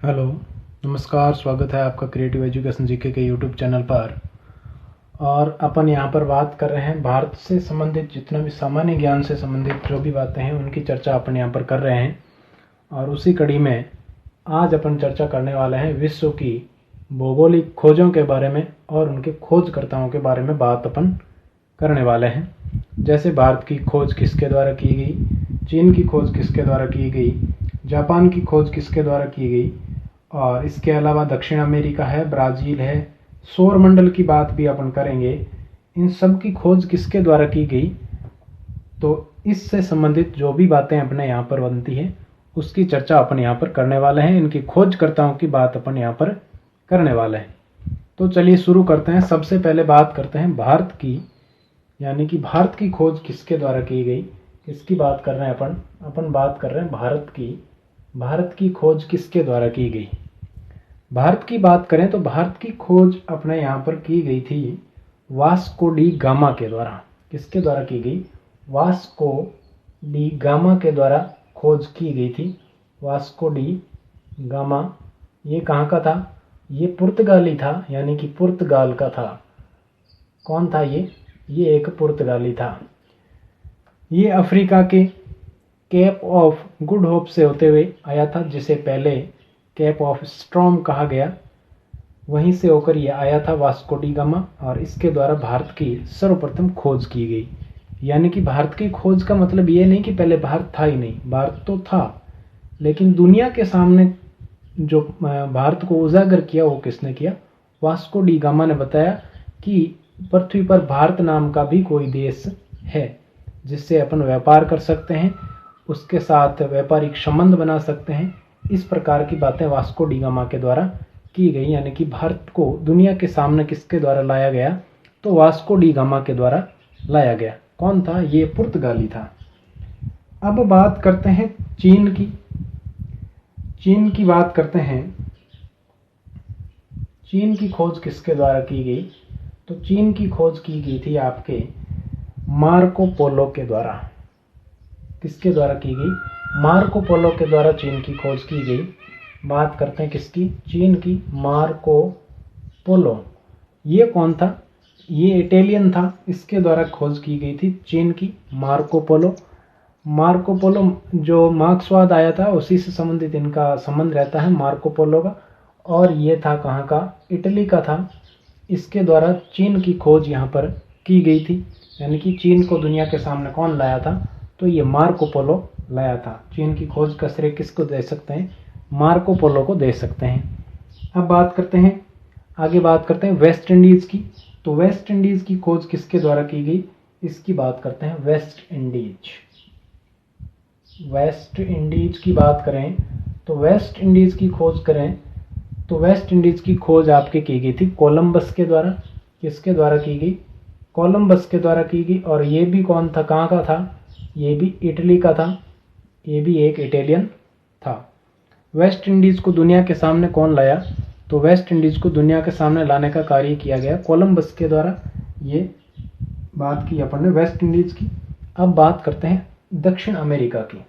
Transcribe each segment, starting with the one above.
Hello, नमस्कार। स्वागत है आपका क्रिएटिव एजुकेशन जीके के यूट्यूब चैनल पर। और अपन यहाँ पर बात कर रहे हैं भारत से संबंधित जितना भी सामान्य ज्ञान से संबंधित जो भी बातें हैं उनकी चर्चा अपन यहाँ पर कर रहे हैं। और उसी कड़ी में आज अपन चर्चा करने वाले हैं विश्व की भौगोलिक खोजों के बारे में और उनके खोजकर्ताओं के बारे में बात अपन करने वाले हैं। जैसे भारत की खोज किसके द्वारा की गई, चीन की खोज किसके द्वारा की गई, जापान की खोज किसके द्वारा की गई, और इसके अलावा दक्षिण अमेरिका है, ब्राज़ील है, सौर मंडल की बात भी अपन करेंगे। इन सब की खोज किसके द्वारा की गई, तो इससे संबंधित जो भी बातें अपने यहाँ पर बनती हैं उसकी चर्चा अपन यहाँ पर करने वाले हैं। इनकी खोजकर्ताओं की बात अपन यहाँ पर करने वाले हैं। तो चलिए शुरू करते हैं। सबसे पहले बात करते हैं भारत की, यानी कि भारत की खोज किसके द्वारा की गई। किसकी बात कर रहे हैं अपन बात कर रहे हैं भारत की खोज किसके द्वारा की गई। भारत की बात करें तो भारत की खोज अपने यहाँ पर की गई थी वास्को डी गामा के द्वारा। किसके द्वारा की गई? वास्को डी गामा के द्वारा खोज की गई थी। वास्को डी गामा ये कहाँ का था? ये पुर्तगाली था, यानी कि पुर्तगाल का था। कौन था ये एक पुर्तगाली था। ये अफ्रीका के केप ऑफ गुड होप से होते हुए आया था, जिसे पहले केप ऑफ स्टॉर्म कहा गया। वहीं से होकर यह आया था वास्को डी गामा, और इसके द्वारा भारत की सर्वप्रथम खोज की गई। यानी कि भारत की खोज का मतलब ये नहीं कि पहले भारत था ही नहीं, भारत तो था, लेकिन दुनिया के सामने जो भारत को उजागर किया वो किसने किया? वास्को डी गामा ने बताया कि पृथ्वी पर भारत नाम का भी कोई देश है जिससे अपन व्यापार कर सकते हैं, उसके साथ व्यापारिक संबंध बना सकते हैं। इस प्रकार की बातें वास्को डी गामा के द्वारा की गई। यानी कि भारत को दुनिया के सामने किसके द्वारा लाया गया? तो वास्को डी गामा के द्वारा लाया गया। कौन था? ये पुर्तगाली था। अब बात करते हैं चीन की। चीन की बात करते हैं। चीन की खोज किसके द्वारा की गई? तो चीन की खोज की गई थी आपके मार्को पोलो के द्वारा। किसके द्वारा की गई? मार्को पोलो के द्वारा चीन की खोज की गई। बात करते हैं किसकी? चीन की। मार्को पोलो ये कौन था? ये इटालियन था। इसके द्वारा खोज की गई थी चीन की। मार्को पोलो जो मार्क्सवाद आया था उसी से संबंधित इनका संबंध रहता है, मार्को पोलो का। और ये था कहाँ का? इटली का था। इसके द्वारा चीन की खोज यहाँ पर की गई थी। यानी कि चीन को दुनिया के सामने कौन लाया था? तो ये मार्को पोलो लाया था। चीन की खोज का श्रेय किसको दे सकते हैं? मार्को पोलो को दे सकते हैं। अब बात करते हैं, आगे बात करते हैं वेस्ट इंडीज़ की। तो वेस्ट इंडीज़ की खोज किसके द्वारा की गई? इसकी बात करते हैं वेस्ट इंडीज की बात करें तो वेस्ट इंडीज़ की खोज करें तो वेस्ट इंडीज़ की खोज आपके की गई थी कोलंबस के द्वारा। किसके द्वारा की गई? कोलंबस के द्वारा की गई। और ये भी कौन था, कहाँ का था? ये भी इटली का था। ये भी एक इटालियन था। वेस्ट इंडीज़ को दुनिया के सामने कौन लाया? तो वेस्ट इंडीज़ को दुनिया के सामने लाने का कार्य किया गया कोलंबस के द्वारा। ये बात की अपन ने वेस्ट इंडीज़ की। अब बात करते हैं दक्षिण अमेरिका की।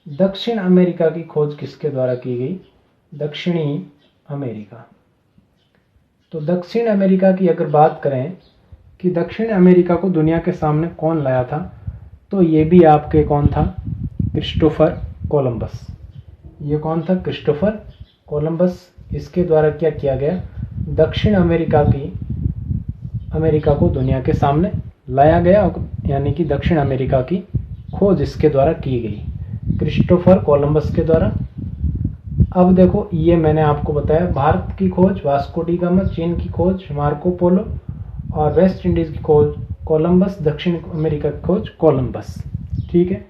दक्षिण अमेरिका की खोज किसके द्वारा की गई? दक्षिणी अमेरिका। तो दक्षिण अमेरिका की अगर बात करें कि दक्षिण अमेरिका को दुनिया के सामने कौन लाया था, तो ये भी आपके कौन था? Christopher Columbus. ये कौन था? Christopher Columbus. इसके द्वारा क्या किया गया? दक्षिण अमेरिका को दुनिया के सामने लाया गया। यानी कि दक्षिण अमेरिका की खोज इसके द्वारा की गई, क्रिस्टोफर कोलंबस के द्वारा। अब देखो, ये मैंने आपको बताया भारत की खोज वास्को डी गामा, चीन की खोज मार्को पोलो, और वेस्ट इंडीज़ की खोज कोलंबस, दक्षिण अमेरिका की खोज कोलंबस। ठीक है।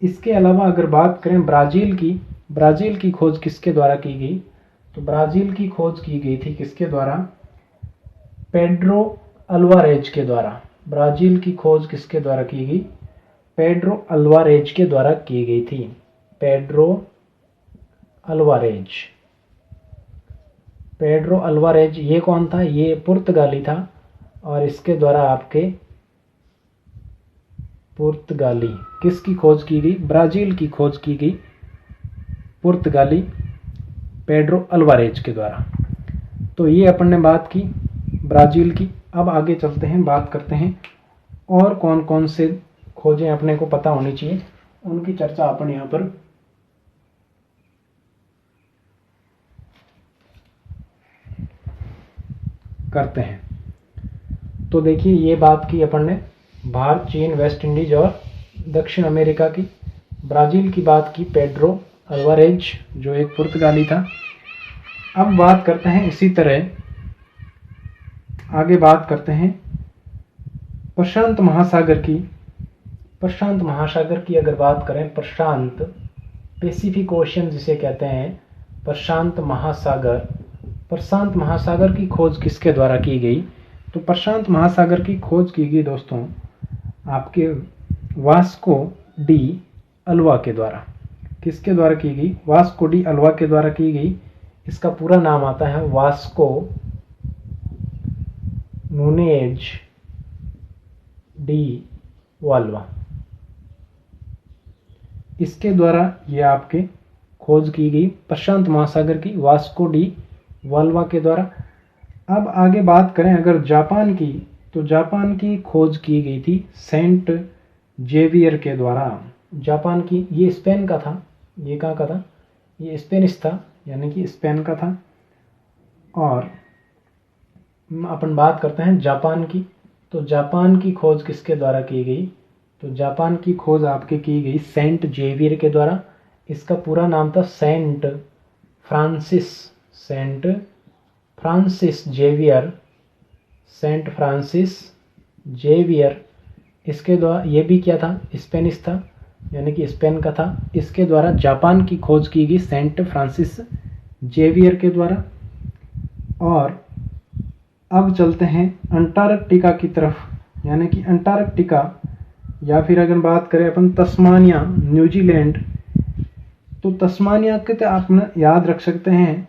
इसके अलावा अगर बात करें ब्राज़ील की खोज किसके द्वारा की गई? तो ब्राज़ील की खोज की गई थी किसके द्वारा? पेड्रो अल्वारेज के द्वारा। ब्राज़ील की खोज किसके द्वारा की गई? पेड्रो अल्वारेज के द्वारा की गई थी। पेड्रो अल्वारेज ये कौन था? ये पुर्तगाली था। और इसके द्वारा आपके पुर्तगाली किसकी खोज की गई? ब्राज़ील की खोज की गई, पुर्तगाली पेड्रो अल्वारेज के द्वारा। तो ये अपन ने बात की ब्राज़ील की। अब आगे चलते हैं, बात करते हैं और कौन कौन से खोजें अपने को पता होनी चाहिए, उनकी चर्चा अपन यहाँ पर करते हैं। तो देखिए, ये बात की अपन ने भारत, चीन, वेस्ट इंडीज और दक्षिण अमेरिका की। ब्राज़ील की बात की पेड्रो अल्वारेज, जो एक पुर्तगाली था। अब बात करते हैं इसी तरह, आगे बात करते हैं प्रशांत महासागर की। प्रशांत महासागर की अगर बात करें, प्रशांत, पैसिफिक ओशन जिसे कहते हैं, प्रशांत महासागर। प्रशांत महासागर की खोज किसके द्वारा की गई? तो प्रशांत महासागर की खोज की गई दोस्तों आपके वास्को डी अल्वा के द्वारा। किसके द्वारा की गई? वास्को डी अल्वा के द्वारा की गई। इसका पूरा नाम आता है वास्को नूनेज डी वाल्वा। इसके द्वारा ये आपके खोज की गई प्रशांत महासागर की, वास्को डी वाल्वा के द्वारा। अब आगे बात करें अगर जापान की, तो जापान की खोज की गई थी सेंट जेवियर के द्वारा। जापान की, ये स्पेन का था। ये कहाँ का था? ये स्पेनिश था, यानी कि स्पेन का था। और अपन बात करते हैं जापान की। तो जापान की खोज किसके द्वारा की गई? तो जापान की खोज आपके की गई सेंट जेवियर के द्वारा। इसका पूरा नाम था Saint Francis Xavier, Saint Francis Xavier. इसके द्वारा, ये भी क्या था? स्पेनिश था, यानी कि स्पेन का था। इसके द्वारा जापान की खोज की गई सेंट फ्रांसिस जेवियर के द्वारा। और अब चलते हैं अंटार्कटिका की तरफ, यानी कि अंटार्कटिका, या फिर अगर बात करें अपन तस्मानिया, न्यूजीलैंड। तो तस्मानिया के तो आप याद रख सकते हैं,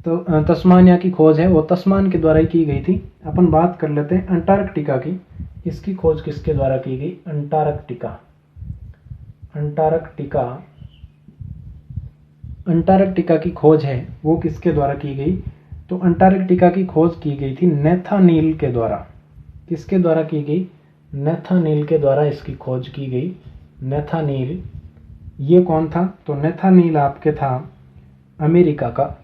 तो तस्मानिया की खोज है वो तस्मान के द्वारा ही की गई थी। अपन बात कर लेते हैं अंटार्कटिका की। इसकी खोज किसके द्वारा की गई? अंटार्कटिका की खोज है वो किसके द्वारा की गई? तो अंटार्कटिका की खोज की गई थी नेथानिल के द्वारा। किसके द्वारा की गई? नेथानिल के द्वारा इसकी खोज की गई। नेथानिल, ये कौन था? तो नेथानिल आपके था अमेरिका का।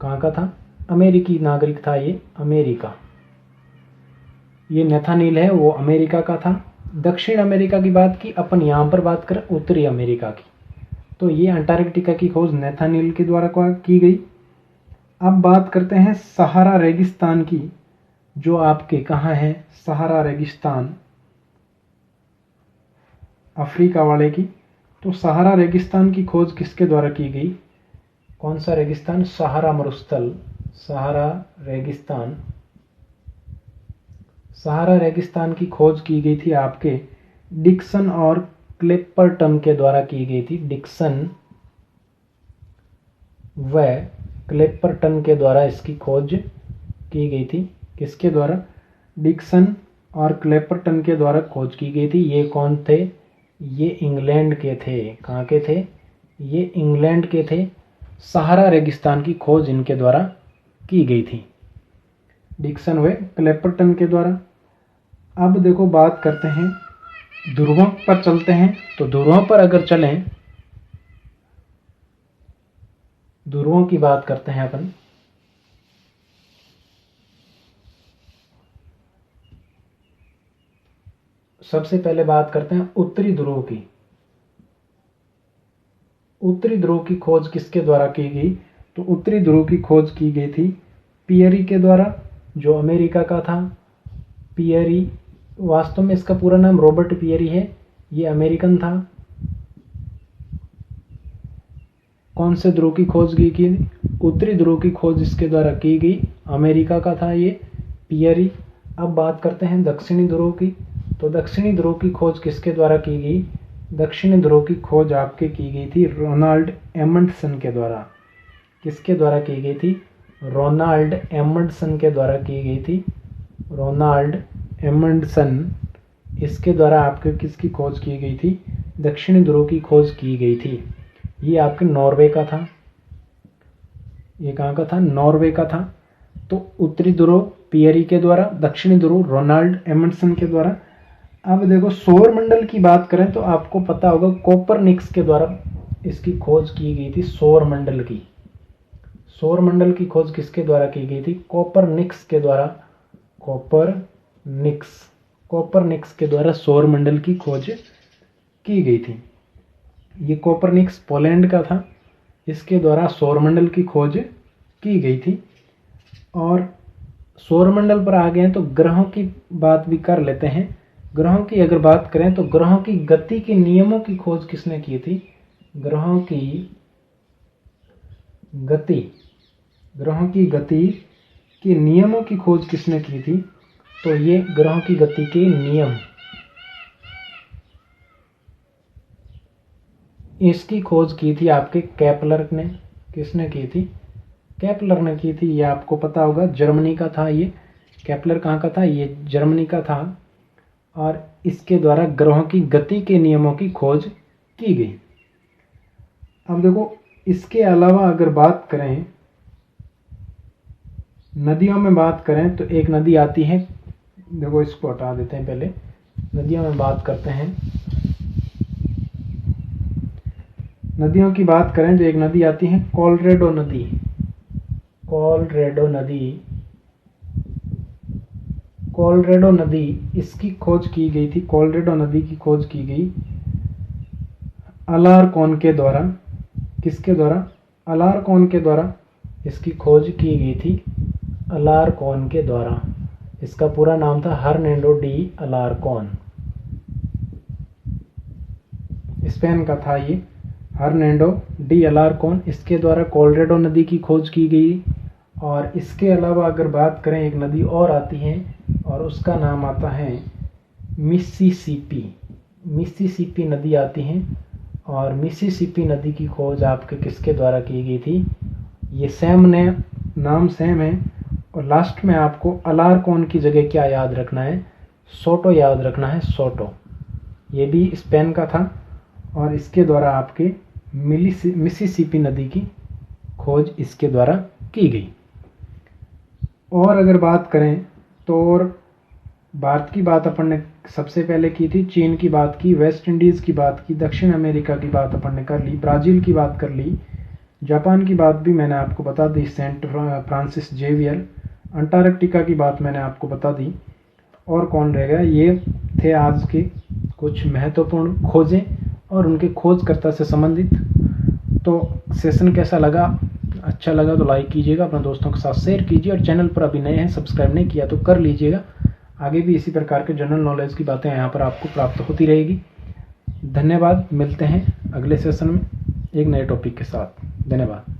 कहाँ का था? अमेरिकी नागरिक था ये, अमेरिका। ये नेथानिल है वो अमेरिका का था। दक्षिण अमेरिका की बात की अपन, यहाँ पर बात करें उत्तरी अमेरिका की। तो ये अंटार्कटिका की खोज नेथानिल के द्वारा की गई। अब बात करते हैं सहारा रेगिस्तान की, जो आपके कहाँ है? सहारा रेगिस्तान, अफ्रीका वाले की। तो सहारा रेगिस्तान की खोज किसके द्वारा की गई? कौन सा रेगिस्तान? सहारा मरुस्थल, सहारा रेगिस्तान। सहारा रेगिस्तान की खोज की गई थी आपके डिक्सन और क्लेपर्टन के द्वारा की गई थी। डिक्सन व क्लेपर्टन के द्वारा इसकी खोज की गई थी। किसके द्वारा? डिक्सन और क्लेपर्टन के द्वारा खोज की गई थी। ये कौन थे? ये इंग्लैंड के थे। कहाँ के थे? ये इंग्लैंड के थे। सहारा रेगिस्तान की खोज इनके द्वारा की गई थी, डिक्सन व क्लेपर्टन के द्वारा। अब देखो, बात करते हैं ध्रुवों पर चलते हैं। तो ध्रुवों पर अगर चलें, ध्रुवों की बात करते हैं अपन। सबसे पहले बात करते हैं उत्तरी ध्रुव की। उत्तरी ध्रुव की खोज किसके द्वारा की गई? तो उत्तरी ध्रुव की खोज की गई थी पियरी के द्वारा, जो अमेरिका का था। पियरी, वास्तव में इसका पूरा नाम रॉबर्ट पियरी है, ये अमेरिकन था। कौन से ध्रुव की खोज की? उत्तरी ध्रुव की खोज इसके द्वारा की गई, अमेरिका का था ये पियरी। अब बात करते हैं दक्षिणी ध्रुव की। तो दक्षिणी ध्रुव की खोज किसके द्वारा की गई? दक्षिणी ध्रुव की खोज आपके की गई थी रोनाल्ड एमंडसन के द्वारा। किसके द्वारा की गई थी? रोनाल्ड एमंडसन के द्वारा की गई थी। रोनाल्ड एमंडसन, इसके द्वारा आपके किसकी खोज की गई थी? दक्षिणी ध्रुव की खोज की गई थी। ये आपके नॉर्वे का था। ये कहाँ का था? नॉर्वे का था। तो उत्तरी ध्रुव पियरी के द्वारा, दक्षिणी ध्रुव रोनाल्ड एमंडसन के द्वारा। अब देखो सौरमंडल की बात करें तो आपको पता होगा कोपरनिकस के द्वारा इसकी खोज की गई थी। सौरमंडल की खोज किसके द्वारा की गई थी? कोपरनिकस के द्वारा। कोपरनिकस के द्वारा सौरमंडल की खोज की गई थी। ये कोपरनिकस पोलैंड का था, इसके द्वारा सौरमंडल की खोज की गई थी। और सौरमंडल पर आ गए तो ग्रहों की बात भी कर लेते हैं। ग्रहों की अगर बात करें तो ग्रहों की गति के नियमों की खोज किसने की थी? ग्रहों की गति के नियमों की खोज किसने की थी? तो ये ग्रहों की गति के नियम, इसकी खोज की थी आपके केपलर ने। किसने की थी? केपलर ने की थी। ये आपको पता होगा जर्मनी का था। ये केपलर कहाँ का था? ये जर्मनी का था। और इसके द्वारा ग्रहों की गति के नियमों की खोज की गई। अब देखो इसके अलावा अगर बात करें, नदियों में बात करें तो एक नदी आती है, देखो इसको हटा देते हैं, पहले नदियों में बात करते हैं। नदियों की बात करें तो एक नदी आती है कोलोराडो नदी। इसकी खोज की गई थी। कोलोराडो नदी की खोज की गई अलारकोन के द्वारा। किसके द्वारा? अलारकोन के द्वारा इसकी खोज की गई थी। अलारकोन के द्वारा। इसका पूरा नाम था हर्नेंडो डी अलारकोन। स्पेन का था ये हर्नेंडो डी अलारकोन। इसके द्वारा कोलोराडो नदी की खोज की गई। और इसके अलावा अगर बात करें एक नदी और आती है और उसका नाम आता है मिसिसिपी नदी आती है। और मिसिसिपी नदी की खोज आपके किसके द्वारा की गई थी? ये नाम सेम है। और लास्ट में आपको अलारकोन की जगह क्या याद रखना है? सोटो याद रखना है। सोटो ये भी स्पेन का था। और इसके द्वारा आपके मिसिसिपी नदी की खोज इसके द्वारा की गई। और अगर बात करें तो भारत की बात अपन ने सबसे पहले की थी, चीन की बात की, वेस्ट इंडीज़ की बात की, दक्षिण अमेरिका की बात अपन ने कर ली, ब्राज़ील की बात कर ली, जापान की बात भी मैंने आपको बता दी, सेंट फ्रांसिस जेवियर, अंटार्कटिका की बात मैंने आपको बता दी। और कौन रह गया? ये थे आज के कुछ महत्वपूर्ण खोजें और उनके खोजकर्ता से संबंधित। तो सेशन कैसा लगा? अच्छा लगा तो लाइक कीजिएगा, अपने दोस्तों के साथ शेयर कीजिए, और चैनल पर अभी नए हैं सब्सक्राइब नहीं किया तो कर लीजिएगा। आगे भी इसी प्रकार के जनरल नॉलेज की बातें यहाँ पर आपको प्राप्त होती रहेगी। धन्यवाद। मिलते हैं अगले सेशन में एक नए टॉपिक के साथ। धन्यवाद।